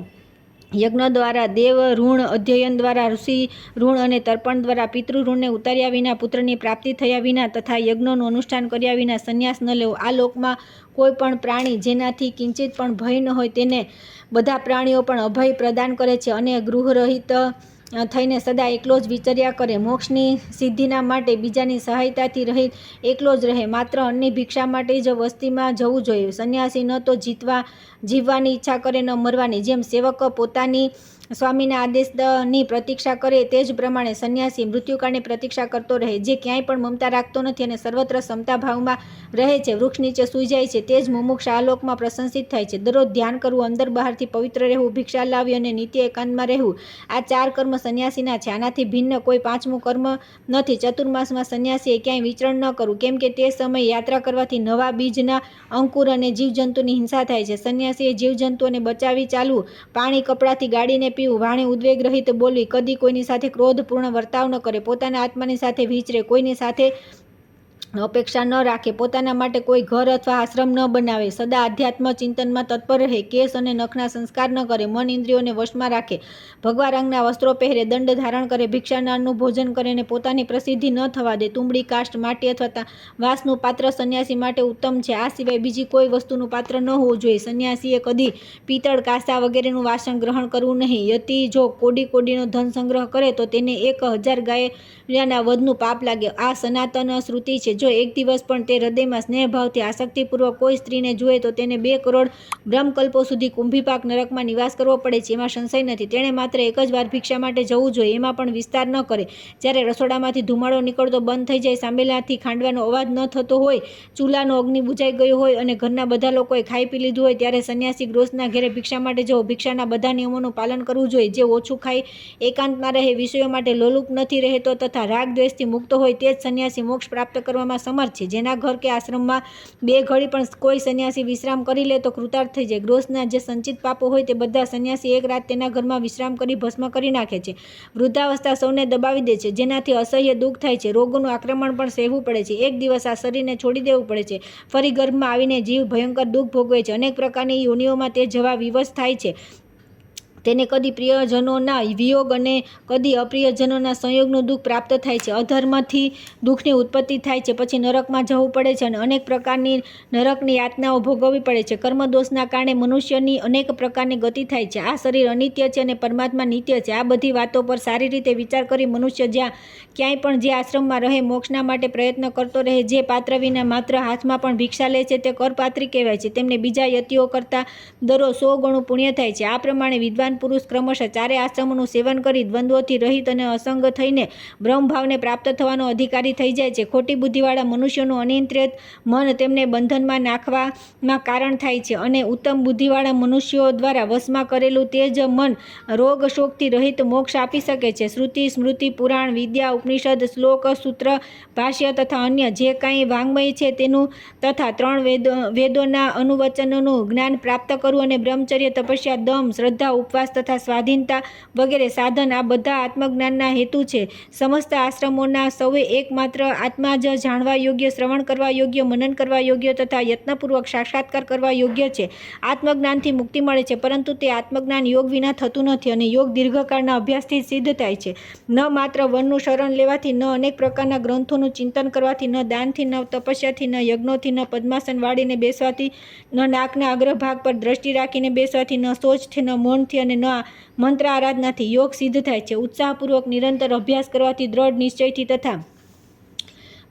યજ્ઞ દ્વારા દેવ ઋણ, અધ્યયન દ્વારા ઋષિ ઋણ અને તર્પણ દ્વારા પિતૃ ઋણને ઉતાર્યા વિના, પુત્રની પ્રાપ્તિ થયા વિના તથા યજ્ઞનું અનુષ્ઠાન કર્યા વિના સંન્યાસ ન લેવો. આ લોકમાં કોઈ પણ પ્રાણી જેનાથી કિંચિત પણ ભય ન હોય તેને બધા પ્રાણીઓ પણ અભય પ્રદાન કરે છે અને ગૃહરહિત થઈને સદા એકલો જ વિચર્યા કરે. મોક્ષની સિદ્ધિના માટે બીજાની સહાયતાથી રહિત એકલો જ રહે. માત્ર અન્નની ભિક્ષા માટે જ વસ્તીમાં જવું જોઈએ. સંન્યાસી ન તો જીવવાની ઈચ્છા કરે ન મરવાની. જેમ સેવક પોતાની સ્વામીના આદેશની પ્રતીક્ષા કરે તે જ પ્રમાણે સંન્યાસી મૃત્યુકાળની પ્રતીક્ષા કરતો રહે. જે ક્યાંય પણ મમતા રાખતો નથી અને સર્વત્ર સમતા ભાવમાં રહે છે, વૃક્ષ નીચે સૂઈ જાય છે, તે જ મુમુક્ષ આ લોકમાં પ્રશંસિત થાય છે. દરરોજ ધ્યાન કરવું, અંદર બહારથી પવિત્ર રહેવું, ભિક્ષા લાવવી અને નિત્ય એકાંતમાં રહેવું, આ 4 કર્મ સંન્યાસીના છે. આનાથી ભિન્ન કોઈ 5મું કર્મ નથી. ચતુર્માસમાં સંન્યાસીએ ક્યાંય વિચરણ ન કરવું, કેમ કે તે સમયે યાત્રા કરવાથી નવા બીજના અંકુર અને જીવજંતુની હિંસા થાય છે. સંન્યાસીએ જીવજંતુઓને બચાવી ચાલવું, પાણી કપડાથી ગાળીને પીવું, વાણી ઉદ્વેગ રહિત બોલવી, કદી કોઈની સાથે ક્રોધપૂર્ણ વર્તાવ ન કરે, પોતાના આત્માની સાથે વિચરે, કોઈની સાથે અપેક્ષા ન રાખે, પોતાના માટે કોઈ ઘર અથવા આશ્રમ ન બનાવે, સદા આધ્યાત્મ ચિંતનમાં તત્પર રહે, કેશ અને નખના સંસ્કાર ન કરે, મન ઇન્દ્રિયોને વશમાં રાખે, ભગવા રંગના વસ્ત્રો પહેરે, દંડ ધારણ કરે, ભિક્ષાના અન્નનું ભોજન કરે અને પોતાની પ્રસિદ્ધિ ન થવા દે. તુંબડી, કાષ્ઠ, માટી અથવા વાંસનું પાત્ર સંન્યાસી માટે ઉત્તમ છે. આ સિવાય બીજી કોઈ વસ્તુનું પાત્ર ન હોવું જોઈએ. સંન્યાસીએ કદી પિત્તળ, કાંસા વગેરેનું વાસણ ગ્રહણ કરવું નહીં. યતિ જો કોડીનો ધન સંગ્રહ કરે તો તેને 1000 ગાયના વધનું પાપ લાગે. આ સનાતન શ્રુતિ છે. જો એક દિવસ પણ તે હૃદયમાં સ્નેહભાવથી આસક્તિપૂર્વક કોઈ સ્ત્રીને જુએ તો તેને 2 કરોડ બ્રહ્મકલ્પો સુધી કુંભીપાક નરકમાં નિવાસ કરવો પડે છે. એમાં સંશય નથી. તેણે માત્ર એક જ વાર ભિક્ષા માટે જવું જોઈએ. એમાં પણ વિસ્તાર ન કરે. જ્યારે રસોડામાંથી ધુમાડો નીકળતો બંધ થઈ જાય, સાંભેલાથી ખાંડવાનો અવાજ ન થતો હોય, ચૂલાનો અગ્નિ બુઝાઈ ગયો હોય અને ઘરના બધા લોકોએ ખાઈ પી લીધું હોય, ત્યારે સંન્યાસી ગૃહસ્થના ઘેરે ભિક્ષા માટે જવો. ભિક્ષાના બધા નિયમોનું પાલન કરવું જોઈએ. જે ઓછું ખાઈ એકાંતમાં રહે, વિષયો માટે લોલુપ નથી રહેતો તથા રાગ દ્વેષથી મુક્ત હોય, તે જ સંન્યાસી મોક્ષ પ્રાપ્ત કરવામાં સમર્થ છે. જેના ઘર કે આશ્રમમાં 2 ઘડી પણ કોઈ સંન્યાસી વિશ્રામ કરી લે તો કૃતાર્થ થઈ જાય. ગૃહસ્થના જે સંચિત પાપો હોય તે બધા સંન્યાસી એક રાત તેના ઘરમાં વિશ્રામ કરી ભસ્મ કરી નાખે છે. વૃદ્ધાવસ્થા સૌને દબાવી દે છે, જેનાથી અસહ્ય દુઃખ થાય છે. રોગોનું આક્રમણ પણ સહેવું પડે છે. એક દિવસ આ શરીરને છોડી દેવું પડે છે. ફરી ગર્ભમાં આવીને જીવ ભયંકર દુઃખ ભોગવે છે. અનેક પ્રકારની યોનિઓમાં તે જવા વિવશ થાય છે. તેને કદી પ્રિયજનોના વિયોગ અને કદી અપ્રિયજનોના સંયોગનું દુઃખ પ્રાપ્ત થાય છે. અધર્મથી દુઃખની ઉત્પત્તિ થાય છે. પછી નરકમાં જવું પડે છે અને અનેક પ્રકારની નરકની યાતનાઓ ભોગવવી પડે છે. કર્મદોષના કારણે મનુષ્યની અનેક પ્રકારની ગતિ થાય છે. આ શરીર અનિત્ય છે અને પરમાત્મા નિત્ય છે. આ બધી વાતો પર સારી રીતે વિચાર કરી મનુષ્ય જ્યાં ક્યાંય પણ જે આશ્રમમાં રહે, મોક્ષના માટે પ્રયત્ન કરતો રહે. જે પાત્ર વિના માત્ર હાથમાં પણ ભિક્ષા લે છે તે કરપાત્રી કહેવાય છે. તેમને બીજા યતિઓ કરતાં દરરોજ 100 ગણું પુણ્ય થાય છે. આ પ્રમાણે વિદ્વાન પુરુષ ક્રમશઃ 4 આશ્રમોનું સેવન કરી દ્વંદ્વોથી રહિત અને અસંગ થઈને બ્રહ્મભાવને પ્રાપ્ત થવાનો અધિકારી થઈ જાય છે. ખોટી બુદ્ધિવાળા મનુષ્યોનું અનિયંત્રિત મન તેમને બંધનમાં નાખવામાં કારણ થાય છે અને ઉત્તમ બુદ્ધિવાળા મનુષ્યો દ્વારા વશમાં કરેલું તે જ મન રોગ શોકથી રહિત મોક્ષ આપી શકે છે. શ્રુતિ, સ્મૃતિ, પુરાણ, વિદ્યા, ઉપનિષદ, શ્લોક, સૂત્ર, ભાષ્ય તથા અન્ય જે કાંઈ વાંગ્મય છે તેનું તથા 3 વેદોના અનુવચનોનું જ્ઞાન પ્રાપ્ત કરવું અને બ્રહ્મચર્ય, તપસ્યા, દમ, શ્રદ્ધા, ઉપવાસ તથા સ્વાધીનતા વગેરે સાધન, આ બધા આત્મજ્ઞાનના હેતુ છે. સમસ્ત આશ્રમોના સૌએ એકમાત્ર આત્મા જ જાણવા યોગ્ય, શ્રવણ કરવા યોગ્ય, મનન કરવા યોગ્ય તથા યત્નપૂર્વક સાક્ષાત્કાર કરવા યોગ્ય છે. આત્મજ્ઞાનથી મુક્તિ મળે છે, પરંતુ તે આત્મજ્ઞાન યોગ વિના થતું નથી અને યોગ દીર્ઘકાળના અભ્યાસથી સિદ્ધ થાય છે. ન માત્ર વનનું શરણ લેવાથી, ન અનેક પ્રકારના ગ્રંથોનું ચિંતન કરવાથી, ન દાનથી, ન તપસ્યાથી, ન યજ્ઞોથી, ન પદ્માસન વાળીને બેસવાથી, ન નાકના અગ્રભાગ પર દ્રષ્ટિ રાખીને બેસવાથી, ન શૌચથી, ન મૌનથી અને ન મંત્ર આરાધનાથી યોગ સિદ્ધ થાય છે. ઉત્સાહપૂર્વક નિરંતર અભ્યાસ કરવાથી, દ્રઢ નિશ્ચયથી તથા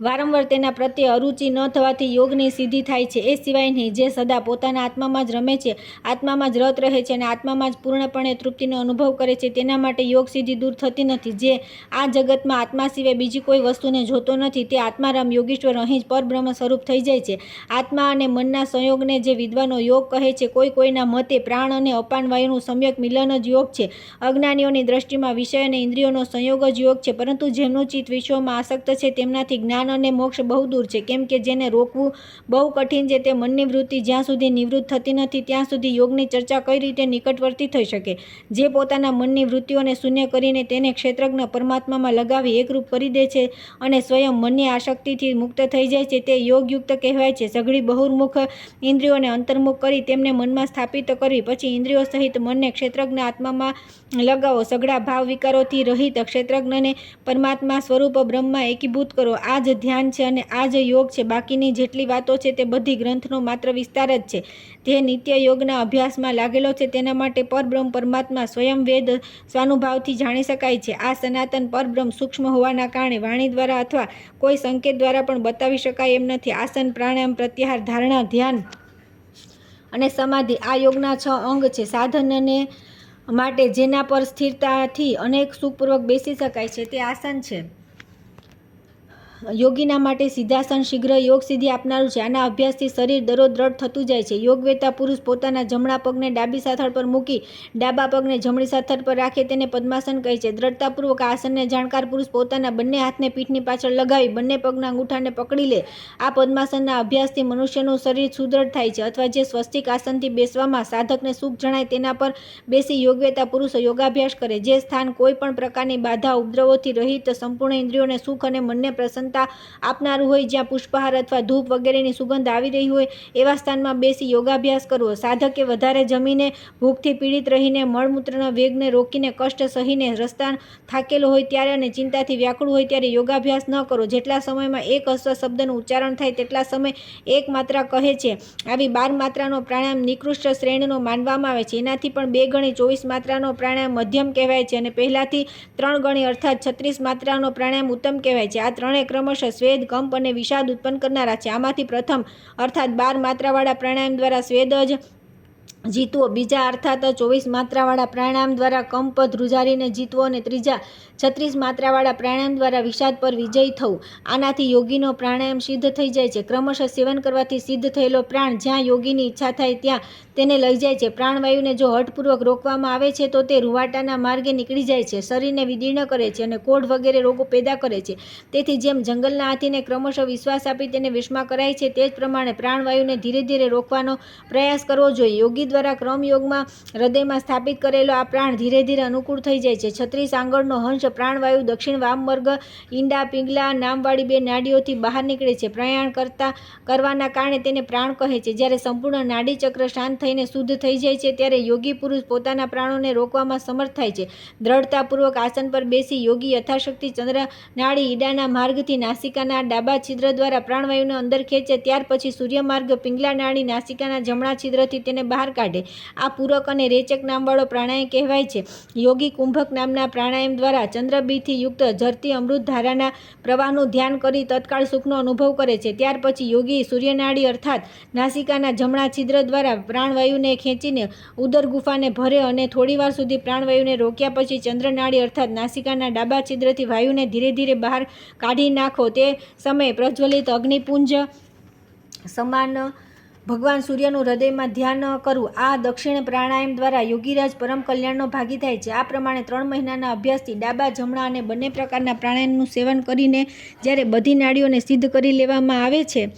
વારંવાર તેના પ્રત્યે અરુચિ ન થવાથી યોગની સિદ્ધિ થાય છે. એ સિવાય નહીં, જે સદા પોતાના આત્મામાં જ રમે છે, આત્મામાં જ રત રહે છે અને આત્મામાં જ પૂર્ણપણે તૃપ્તિનો અનુભવ કરે છે, તેના માટે યોગ સિદ્ધિ દૂર થતી નથી. જે આ જગતમાં આત્મા સિવાય બીજી કોઈ વસ્તુને જોતો નથી, તે આત્મારામ યોગીશ્વર અહીં જ પરબ્રહ્મ સ્વરૂપ થઈ જાય છે. આત્મા અને મનના સંયોગને જે વિદ્વાનો યોગ કહે છે, કોઈના મતે પ્રાણ અને અપાન વાયુનું સમ્યક મિલન જ યોગ છે. અજ્ઞાનીઓની દ્રષ્ટિમાં વિષય અને ઇન્દ્રિયોનો સંયોગ જ યોગ છે, પરંતુ જેમનું ચિત્ત વિષયોમાં આસક્ત છે તેમનાથી જ્ઞાન અને મોક્ષ બહુ દૂર છે. કેમ કે જેને રોકવું બહુ કઠિન છે, તે મનની વૃત્તિ જ્યાં સુધી નિવૃત્ત થતી નથી ત્યાં સુધી યોગની ચર્ચા કઈ રીતે નિકટવર્તી થઈ શકે. જે પોતાના મનની વૃત્તિઓને શૂન્ય કરીને તેને ક્ષેત્રજ્ઞ પરમાત્મામાં લગાવી એકરૂપ કરી દે છે અને સ્વયં મનની આસક્તિથી મુક્ત થઈ જાય છે, તે યોગયુક્ત કહેવાય છે. સઘળી બહુર્મુખ ઇન્દ્રિયોને અંતર્મુખ કરી તેમને મનમાં સ્થાપિત કરી પછી ઇન્દ્રિયો સહિત મનને ક્ષેત્રજ્ઞ આત્મામાં લગાવો. સઘળા ભાવ વિકારોથી રહિત ક્ષેત્રજ્ઞને પરમાત્મા સ્વરૂપ બ્રહ્મમાં એકીભૂત કરો. આ જ જ ધ્યાન છે અને આ જ યોગ છે. બાકીની જેટલી વાતો છે તે બધી ગ્રંથનો માત્ર વિસ્તાર જ છે. જે નિત્ય યોગના અભ્યાસમાં લાગેલો છે તેના માટે પરબ્રહ્મ પરમાત્મા સ્વયં વેદ સ્વાનુભાવથી જાણી શકાય છે. આ સનાતન પરબ્રહ્મ સૂક્ષ્મ હોવાના કારણે વાણી દ્વારા અથવા કોઈ સંકેત દ્વારા પણ બતાવી શકાય એમ નથી. આસન, પ્રાણાયામ, પ્રત્યાહાર, ધારણા, ધ્યાન અને સમાધિ આ યોગના 6 અંગ છે. સાધનને માટે જેના પર સ્થિરતાથી અનેક સુખપૂર્વક બેસી શકાય છે તે આસન છે. યોગીના માટે સિદ્ધાસન શીઘ્ર યોગ સિદ્ધિ આપનારું છે. આના અભ્યાસથી શરીર દરરોજ દ્રઢ થતું જાય છે. યોગવેતા પુરુષ પોતાના જમણા પગને ડાબી સાથળ પર મૂકી ડાબા પગને જમણી સાથળ પર રાખે તેને પદ્માસન કહે છે. દ્રઢતાપૂર્વક આ આસનને જાણકાર પુરુષ પોતાના બંને હાથને પીઠની પાછળ લગાવી બંને પગના અંગૂઠાને પકડી લે. આ પદ્માસનના અભ્યાસથી મનુષ્યનું શરીર સુદૃઢ થાય છે. અથવા જે સ્વસ્તિક આસનથી બેસવામાં સાધકને સુખ જણાય તેના પર બેસી યોગવેતા પુરુષ યોગાભ્યાસ કરે. જે સ્થાન કોઈ પણ પ્રકારની બાધા ઉપદ્રવોથી રહિત સંપૂર્ણ ઇન્દ્રિયોને સુખ અને મનને પ્રસન્નતા આપનારું હોય, જ્યાં પુષ્પહાર અથવા ધૂપ વગેરેની સુગંધ આવી રહી હોય એવા સ્થાનમાં બેસી યોગાભ્યાસ કરવો. સાધકે વધારે જમીને ભૂખથી પીડિત રહીને મળમૂત્રના વેગને રોકીને કષ્ટ સહીને રસ્તા થાકેલો હોય ત્યારે અને ચિંતાથી વ્યાકુળ હોય ત્યારે યોગાભ્યાસ ન કરો. જેટલા સમયમાં એક હસ્વ શબ્દનું ઉચ્ચારણ થાય તેટલા સમય એક માત્રા કહે છે. આવી 12 માત્રાનો પ્રાણાયામ નિકૃષ્ટ શ્રેણીનો માનવામાં આવે છે. એનાથી પણ 2 ગણી 24 માત્રાનો પ્રાણાયામ મધ્યમ કહેવાય છે અને પહેલાથી 3 ગણી અર્થાત 36 માત્રાનો પ્રાણાયામ ઉત્તમ કહેવાય છે. આ ત્રણેય ક્રમશઃ સ્વેદ, કંપ અને વિષાદ ઉત્પન્ન કરનારા છે. આમાંથી પ્રથમ અર્થાત 12 માત્રાવાળા પ્રાણાયામ દ્વારા સ્વેદ જ જીતવો, બીજા અર્થાત 24 માત્રાવાળા પ્રાણાયામ દ્વારા કંપ ધ્રુજારીને જીતવો અને ત્રીજા 36 માત્રાવાળા પ્રાણાયામ દ્વારા વિષાદ પર વિજયી થવું. આનાથી યોગીનો પ્રાણાયામ સિદ્ધ થઈ જાય છે. ક્રમશઃ સેવન કરવાથી સિદ્ધ થયેલો પ્રાણ જ્યાં યોગીની ઈચ્છા થાય ત્યાં તેને લઈ જાય છે. પ્રાણવાયુને જો હઠપૂર્વક રોકવામાં આવે છે તો તે રૂવાટાના માર્ગે નીકળી જાય છે, શરીરને વિદીર્ણ કરે છે અને કોઢ વગેરે રોગો પેદા કરે છે. તેથી જેમ જંગલના હાથીને ક્રમશઃ વિશ્વાસ આપી તેને વશમાં કરાય છે તે જ પ્રમાણે પ્રાણવાયુને ધીરે ધીરે રોકવાનો પ્રયાસ કરવો જોઈએ. યોગી દ્વારા ક્રમયોગમાં હૃદયમાં સ્થાપિત કરેલો આ પ્રાણ ધીરે ધીરે અનુકૂળ થઈ જાય છે. 36 આંગળનો હંસ પ્રાણવાયુ દક્ષિણ વામવર્ગ ઈંડા પિંગલા નામવાળી 2 નાડીઓથી બહાર નીકળે છે. પ્રયાણ કરવાના કારણે તેને પ્રાણ કહે છે. જ્યારે સંપૂર્ણ નાડી ચક્ર શાંત થઈને શુદ્ધ થઈ જાય છે ત્યારે યોગી પુરુષ પોતાના પ્રાણોને રોકવામાં સમર્થ થાય છે. દ્રઢતાપૂર્વક આસન પર બેસી યોગી યથાશક્તિ ચંદ્ર નાડી ઈડાના માર્ગથી નાસિકાના ડાબા છિદ્ર દ્વારા પ્રાણવાયુને અંદર ખેંચે. ત્યાર પછી સૂર્યમાર્ગ પિંગલા નાડી નાસિકાના જમણા છિદ્રથી તેને બહાર કાઢે. આ પૂરક અને રેચક નામવાળો પ્રાણાયામ કહેવાય છે. યોગી કુંભક નામના પ્રાણાયામ દ્વારા ચંદ્રબીથી યુક્ત ઝરતી અમૃત ધારાના પ્રવાહનું ધ્યાન કરી તત્કાળ સુખનો અનુભવ કરે છે. ત્યાર પછી યોગી સૂર્યનાડી અર્થાત નાસિકાના જમણા છિદ્ર દ્વારા પ્રાણવાયુને ખેંચીને ઉદર ગુફાને ભરે અને થોડીવાર સુધી પ્રાણવાયુને રોક્યા પછી ચંદ્રનાડી અર્થાત નાસિકાના ડાબા છિદ્રથી વાયુને ધીરે ધીરે બહાર કાઢી નાખો. તે સમયે પ્રજ્વલિત અગ્નિપુંજ સમાન ભગવાન સૂર્યનું હૃદયમાં ધ્યાન કરવું. આ દક્ષિણ પ્રાણાયામ દ્વારા યોગીરાજ પરમ કલ્યાણનો ભાગી થાય છે. આ પ્રમાણે 3 મહિનાના અભ્યાસથી ડાબા જમણા અને બંને પ્રકારના પ્રાણાયામનું સેવન કરીને જ્યારે બધી નાડીઓને સિદ્ધ કરી લેવામાં આવે છે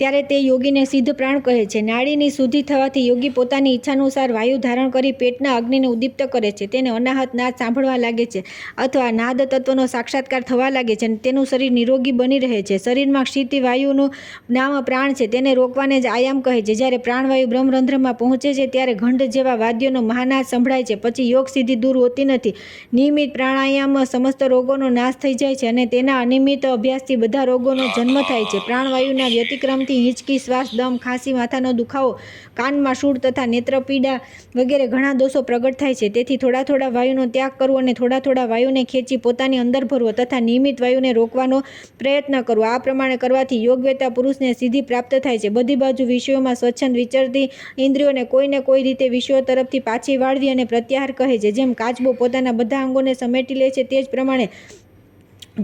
ત્યારે તે યોગીને સિદ્ધ પ્રાણ કહે છે. નાડીની શુદ્ધિ થવાથી યોગી પોતાની ઈચ્છાનુસાર વાયુ ધારણ કરી પેટના અગ્નિને ઉદ્દીપ્ત કરે છે. તેને અનાહત નાદ સાંભળવા લાગે છે અથવા નાદ તત્વનો સાક્ષાત્કાર થવા લાગે છે અને તેનું શરીર નિરોગી બની રહે છે. શરીરમાં ક્ષિતિ વાયુનું નામ પ્રાણ છે. તેને રોકવાને જ આયામ કહે છે. જ્યારે પ્રાણવાયુ બ્રહ્મરંધ્રમાં પહોંચે છે ત્યારે ઘંટ જેવા વાદ્યોનો મહાનાદ સંભળાય છે. પછી યોગ સિદ્ધિ દૂર હોતી નથી. નિયમિત પ્રાણાયામ સમસ્ત રોગોનો નાશ થઈ જાય છે અને તેના અનિયમિત અભ્યાસથી બધા રોગોનો જન્મ થાય છે. પ્રાણવાયુના વ્યતિક્રમથી હિંચકી, શ્વાસ, દમ, ખાંસી, માથાનો દુખાવો, કાનમાં શૂળ તથા નેત્રપીડા વગેરે ઘણા દોષો પ્રગટ થાય છે. તેથી થોડા થોડા વાયુનો ત્યાગ કરવો અને થોડા થોડા વાયુને ખેંચી પોતાની અંદર ભરવો તથા નિયમિત વાયુને રોકવાનો પ્રયત્ન કરવો. આ પ્રમાણે કરવાથી યોગવેતા પુરુષને સિદ્ધિ પ્રાપ્ત થાય છે. બધી બાજુ વિષયોમાં સ્વચ્છંદ વિચરતી ઇન્દ્રિયોને કોઈને કોઈ રીતે વિષયો તરફથી પાછી વાળવી અને પ્રત્યાહાર કહે છે. જેમ કાચબો પોતાના બધા અંગોને સમેટી લે છે તે જ પ્રમાણે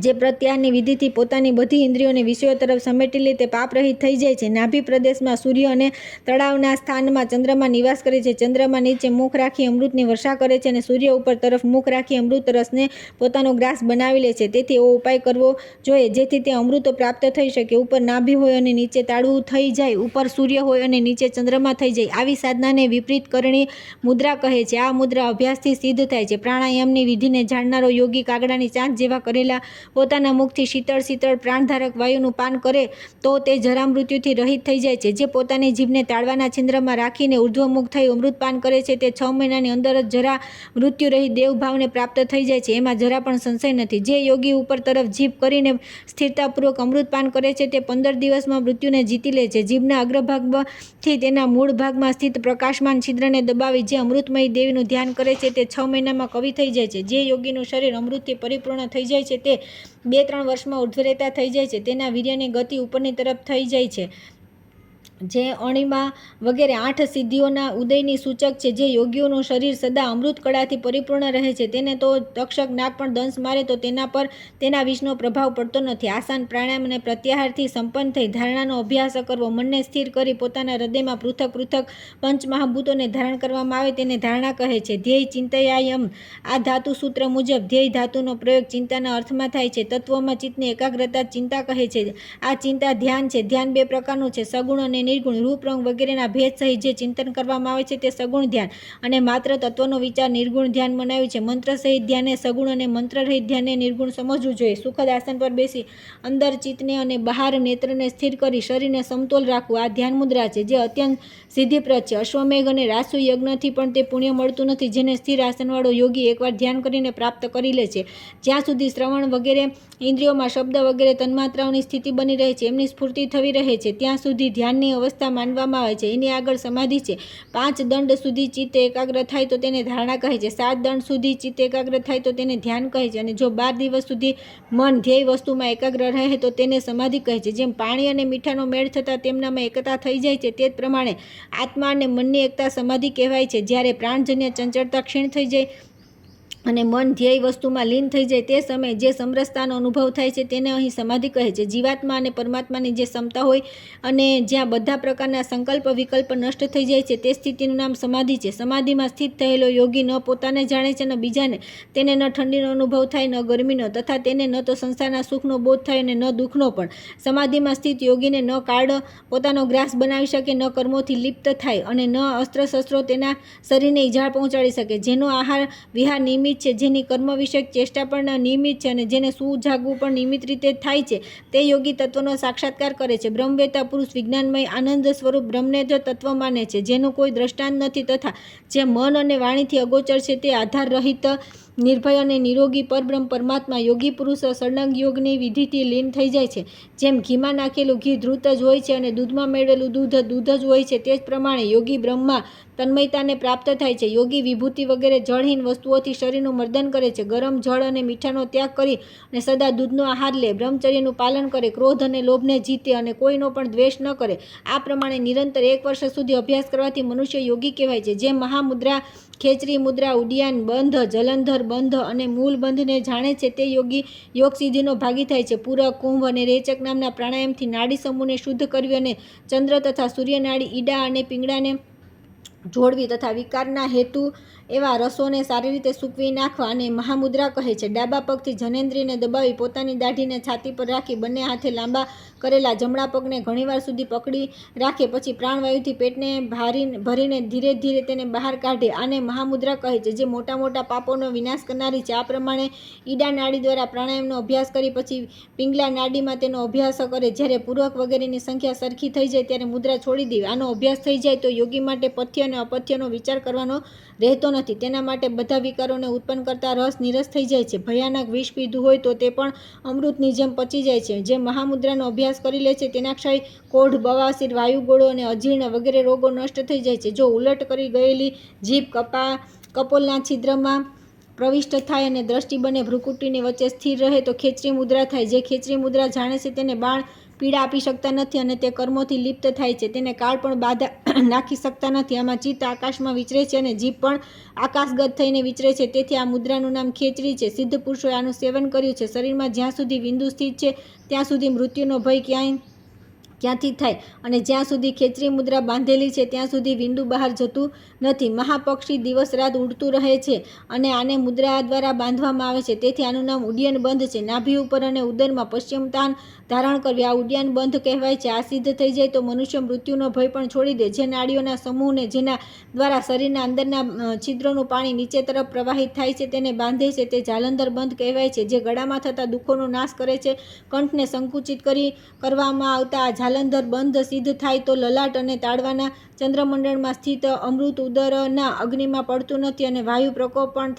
જે પ્રત્યાહારની વિધિથી પોતાની બધી ઇન્દ્રિયોને વિષયો તરફ સમેટી લે તે પાપરહિત થઈ જાય છે. નાભિ પ્રદેશમાં સૂર્ય અને તળાવના સ્થાનમાં ચંદ્રમાં નિવાસ કરે છે. ચંદ્રમાં નીચે મુખ રાખી અમૃતની વર્ષા કરે છે અને સૂર્ય ઉપર તરફ મુખ રાખી અમૃત રસને પોતાનો ગ્રાસ બનાવી લે છે. તેથી એવો ઉપાય કરવો જોઈએ જેથી તે અમૃત પ્રાપ્ત થઈ શકે. ઉપર નાભિ હોય અને નીચે તાળવું થઈ જાય, ઉપર સૂર્ય હોય અને નીચે ચંદ્રમાં થઈ જાય. આવી સાધનાને વિપરીત કરણી મુદ્રા કહે છે. આ મુદ્રા અભ્યાસથી સિદ્ધ થાય છે. પ્રાણાયામની વિધિને જાણનારો યોગી કાગડાની ચાંચ જેવા કરેલા પોતાના મુખથી શીતળ શીતળ પ્રાણધારક વાયુનું પાન કરે તો તે જરા મૃત્યુથી રહિત થઈ જાય છે. જે પોતાની જીભને તાળવાના છિદ્રમાં રાખીને ઉર્ધ્વમુખ થઈ અમૃતપાન કરે છે તે 6 મહિનાની અંદર જ જરા મૃત્યુ રહી દેવભાવને પ્રાપ્ત થઈ જાય છે. એમાં જરા પણ સંશય નથી. જે યોગી ઉપર તરફ જીભ કરીને સ્થિરતાપૂર્વક અમૃતપાન કરે છે તે 15 દિવસમાં મૃત્યુને જીતી લે છે. જીભના અગ્રભાગથી તેના મૂળ ભાગમાં સ્થિત પ્રકાશમાન છિદ્રને દબાવી જે અમૃતમયી દેવીનું ધ્યાન કરે છે તે 6 મહિનામાં કવિ થઈ જાય છે. જે યોગીનું શરીર અમૃતથી પરિપૂર્ણ થઈ જાય છે તે 2-3 વર્ષમાં ઉર્ધ્વરેતા થઈ જાય છે. તેના વીર્યની ગતિ ઉપરની તરફ થઈ જાય છે. જે અણિમા વગેરે 8 સિદ્ધિઓના ઉદયની સૂચક છે. જે યોગીઓનું શરીર સદા અમૃત કળાથી પરિપૂર્ણ રહે છે તેને તો તક્ષક નાગ પણ દંશ મારે તો તેના પર તેના વિષનો પ્રભાવ પડતો નથી. આસન પ્રાણાયામ અને પ્રત્યાહારથી સંપન્ન થઈ ધારણાનો અભ્યાસ કરવો, મનને સ્થિર કરી પોતાના હૃદયમાં પૃથક પૃથક પંચમહાભૂતોને ધારણ કરવામાં આવે તેને ધારણા કહે છે. ધ્યેય ચિંતયાયમ. આ ધાતુ સૂત્ર મુજબ ધ્યેય ધાતુનો પ્રયોગ ચિંતાના અર્થમાં થાય છે. તત્વમાં ચિત્તની એકાગ્રતા ચિંતા કહે છે. આ ચિંતા ધ્યાન છે. ધ્યાન 2 પ્રકારનું છે, સગુણ અને નિર્ગુણ. રૂપ રંગ વગેરેના ભેદ સહિત જે ચિંતન કરવામાં આવે છે તે સગુણ ધ્યાન અને માત્ર તત્વનો વિચાર નિર્ગુણ ધ્યાન મનાવ્યું છે. મંત્ર સહિત ધ્યાનને સગુણ અને મંત્ર રહિત ધ્યાનને નિર્ગુણ સમજવું જોઈએ. સુખદ આસન પર બેસી અંદર ચિત્તને અને બહાર નેત્રને સ્થિર કરી શરીરને સમતોલ રાખવું આ ધ્યાન મુદ્રા છે જે અત્યંત સિદ્ધિપ્રદ છે. અશ્વમેઘ અને રાજસૂય યજ્ઞથી પણ તે પુણ્ય મળતું નથી જેને સ્થિર આસનવાળો યોગી એકવાર ધ્યાન કરીને પ્રાપ્ત કરી લે છે. જ્યાં સુધી શ્રવણ વગેરે ઇન્દ્રિયોમાં શબ્દ વગેરે તન્માત્રાઓની સ્થિતિ બની રહે છે, એમની સ્ફૂર્તિ થવી રહે છે ત્યાં સુધી ધ્યાનની અવસ્થા માનવામાં આવે છે. એની આગળ સમાધિ છે. 5 દંડ સુધી ચિત્ત એકાગ્ર થાય તો તેને ધારણા કહે છે. 7 દંડ સુધી ચિત્ત એકાગ્ર થાય તો તેને ધ્યાન કહે છે. અને જો 12 દિવસ સુધી મન ધ્યેય વસ્તુમાં એકાગ્ર રહે તો તેને સમાધિ કહે છે. જેમ પાણી અને મીઠાનો મેળ થતાં તેમનામાં એકતા થઈ જાય છે તે જ પ્રમાણે આત્મા અને મનની એકતા સમાધિ કહેવાય છે. જ્યારે પ્રાણજન્ય ચંચળતા ક્ષીણ થઈ જાય અને મન ધ્યેય વસ્તુમાં લીન થઈ જાય તે સમયે જે સમરસતાનો અનુભવ થાય છે તેને અહીં સમાધિ કહે છે. જીવાત્મા અને પરમાત્માની જે સમતા હોય અને જ્યાં બધા પ્રકારના સંકલ્પ વિકલ્પ નષ્ટ થઈ જાય છે તે સ્થિતિનું નામ સમાધિ છે. સમાધિમાં સ્થિત થયેલો યોગી ન પોતાને જાણે છે ન બીજાને. તેને ન ઠંડીનો અનુભવ થાય ન ગરમીનો તથા તેને ન તો સંસારના સુખનો બોધ થાય અને ન દુઃખનો પણ. સમાધિમાં સ્થિત યોગીને ન કાળ પોતાનો ગ્રાસ બનાવી શકે, ન કર્મોથી લિપ્ત થાય અને ન અસ્ત્ર શસ્ત્રો તેના શરીરને ઈજા પહોંચાડી શકે. જેનો આહાર વિહાર નિયમિત છે, જેની કર્મ વિષયક ચેષ્ટા પણ નિયમિત છે અને જેને સુજાગવું પણ નિયમિત રીતે થાય છે તે યોગી તત્વનો સાક્ષાત્કાર કરે છે. બ્રહ્મવેતા પુરુષ વિજ્ઞાનમય આનંદ સ્વરૂપ બ્રહ્મને જ તત્વ માને છે જેનું કોઈ દ્રષ્ટાંત નથી તથા જે મન અને વાણીથી અગોચર છે તે આધાર રહિત નિર્ભય અને નિરોગી પરબ્રહ્મ પરમાત્મા યોગી પુરુષ સળંગ યોગની વિધિથી લીન થઈ જાય છે. જેમ ઘીમાં નાખેલું ઘી ધૃત જ હોય છે અને દૂધમાં મેળવેલું દૂધ દૂધ જ હોય છે તે જ પ્રમાણે યોગી બ્રહ્મમાં તન્મયતાને પ્રાપ્ત થાય છે. યોગી વિભૂતિ વગેરે જળહીન વસ્તુઓથી શરીરનું મર્દન કરે છે. ગરમ જળ અને મીઠાનો ત્યાગ કરી અને સદા દૂધનો આહાર લે. બ્રહ્મચર્યનું પાલન કરે. ક્રોધ અને લોભને જીતે અને કોઈનો પણ દ્વેષ ન કરે. આ પ્રમાણે નિરંતર 1 વર્ષ સુધી અભ્યાસ કરવાથી મનુષ્ય યોગી કહેવાય છે. જે મહામુદ્રા, ખેચરી મુદ્રા, ઉડિયાન બંધ, જલંધર બંધ અને મૂલ બંધને જાણે છે તે યોગી યોગ સિદ્ધિનો ભાગી થાય છે. પૂરક, કુંભ અને રેચક નામના પ્રાણાયામથી નાડી સમૂહને શુદ્ધ કરવી અને ચંદ્ર તથા સૂર્ય નાડી, ઈડા અને પિંગળાને જોડવી તથા વિકારના હેતુ એવા રસોને સારી રીતે સૂકવી નાખવા અને મહામુદ્રા કહે છે. ડાબા પગથી જનેન્દ્રિયને દબાવી પોતાની દાઢીને છાતી પર રાખી બંને હાથે લાંબા કરેલા જમણા પગને ઘણીવાર સુધી પકડી રાખે. પછી પ્રાણવાયુથી પેટને ભરીને ધીરે ધીરે તેને બહાર કાઢે. આને મહામુદ્રા કહે છે જે મોટા મોટા પાપોનો વિનાશ કરનારી છે. આ પ્રમાણે ઈડા નાડી દ્વારા પ્રાણાયામનો અભ્યાસ કરી પછી પિંગલા નાડીમાં તેનો અભ્યાસ કરે. જ્યારે પૂર્વક વગેરેની સંખ્યા સરખી થઈ જાય ત્યારે મુદ્રા છોડી દેવી. આનો અભ્યાસ થઈ જાય તો યોગી માટે પથ્ય અને અપથ્યનો વિચાર કરવાનો રહેતો નથી. તેના માટે બધા વિકારોને ઉત્પન્ન કરતા રસ નિરસ થઈ જાય છે. ભયાનક વિષ પીધું હોય તો તે પણ અમૃતની જેમ પચી જાય છે. જે મહામુદ્રાનો અભ્યાસ કરી લે છે તેના ક્ષય, કોઢ, બવાસીર, વાયુગોળો અને અજીર્ણ વગેરે રોગો નષ્ટ થઈ જાય છે. જો ઉલટ કરી ગયેલી જીભ કપોલના છિદ્રમાં પ્રવિષ્ટ થાય અને દ્રષ્ટિ બને ભ્રુકુટીની વચ્ચે સ્થિર રહે તો ખેચરી મુદ્રા થાય. જે ખેચરી મુદ્રા જાણે છે તેને બાણ પીડા આપી શકતા નથી અને તે કર્મોથી લિપ્ત થાય છે. તેને કાળ પણ બાધા નાખી શકતા નથી. આમાં ચિત્ત આકાશમાં વિચરે છે અને જીભ પણ આકાશગત થઈને વિચરે છે. તેથી આ મુદ્રાનું નામ ખેચરી છે. સિદ્ધ પુરુષોએ આનું સેવન કર્યું છે. શરીરમાં જ્યાં સુધી બિંદુ સ્થિત છે ત્યાં સુધી મૃત્યુનો ભય ક્યાંય ક્યાંથી થાય અને જ્યાં સુધી ખેચરી મુદ્રા બાંધેલી છે ત્યાં સુધી વીંડું બહાર જતું નથી. મહાપક્ષી દિવસ રાત ઉડતું રહે છે અને આને મુદ્રા દ્વારા બાંધવામાં આવે છે, તેથી આનું નામ ઉડ્ડયન બંધ છે. નાભી ઉપર અને ઉદરમાં પશ્ચિમતાન ધારણ કરવી આ ઉડ્ડયન બંધ કહેવાય છે. આ સિદ્ધ થઈ જાય તો મનુષ્ય મૃત્યુનો ભય પણ છોડી દે. જે નાડીઓના સમૂહને જેના દ્વારા શરીરના અંદરના છિદ્રોનું પાણી નીચે તરફ પ્રવાહિત થાય છે તેને બાંધે છે તે જાલંધર બંધ કહેવાય છે. જે ગળામાં થતા દુઃખોનો નાશ કરે છે. કંઠને સંકુચિત કરવામાં આવતા આ જાલંધર બંધ સિદ્ધ થાય તો લલાટ અને તાળવાના ચંદ્રમંડળમાં સ્થિત અમૃત ઉદરના અગ્નિમાં પડતું નથી અને વાયુ પ્રકોપ પણ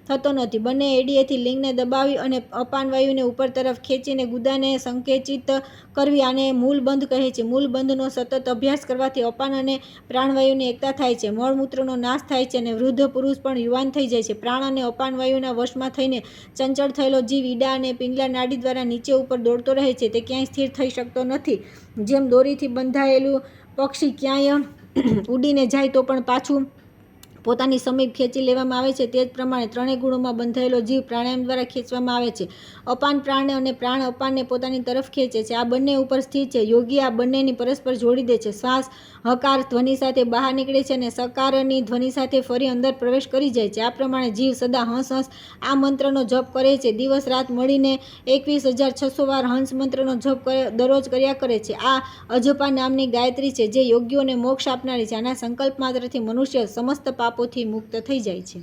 થતો નથી. બંને એડીએથી લિંગને દબાવી અને અપાન વાયુને ઉપર તરફ ખેંચીને ગુદાને સંકેચિત કરવી આને મૂલ બંધ કહે છે. મૂલ બંધનો સતત અભ્યાસ કરવાથી અપાન અને પ્રાણવાયુની એકતા થાય છે, મળમૂત્રનો નાશ થાય છે અને વૃદ્ધ પુરુષ પણ યુવાન થઈ જાય છે. પ્રાણ અને અપાન વાયુના વશમાં થઈને ચંચળ થયેલો જીવ ઈડા અને પિંગલા નાડી દ્વારા નીચે ઉપર દોડતો રહે છે, તે ક્યાંય સ્થિર થઈ શકતો નથી. જેમ દોરીથી બંધાયેલું પક્ષી ક્યાંય ઉડીને જાય તો પણ પાછું પોતાની સમીપ ખેંચી લેવામાં આવે છે, તે જ પ્રમાણે ત્રણેય ગુણોમાં બંધાયેલો જીવ પ્રાણાયામ દ્વારા ખેંચવામાં આવે છે. અપાન પ્રાણને અને પ્રાણ અપાનને પોતાની તરફ ખેંચે છે. આ બંને ઉપર સ્થિત છે. યોગી આ બંનેની પરસ્પર જોડી દે છે. શ્વાસ હકાર ધ્વનિ સાથે બહાર નીકળે છે અને સકારની ધ્વનિ સાથે ફરી અંદર પ્રવેશ કરી જાય છે. આ પ્રમાણે જીવ સદા હંસ હંસ આ મંત્રનો જપ કરે છે. દિવસ રાત મળીને 21,600 વાર હંસ મંત્રનો જપ દરરોજ કર્યા કરે છે. આ અજપા નામની ગાયત્રી છે જે યોગીઓને મોક્ષ આપનારી છે. આના સંકલ્પ માત્રથી મનુષ્ય સમસ્ત પાપોથી મુક્ત થઈ જાય છે.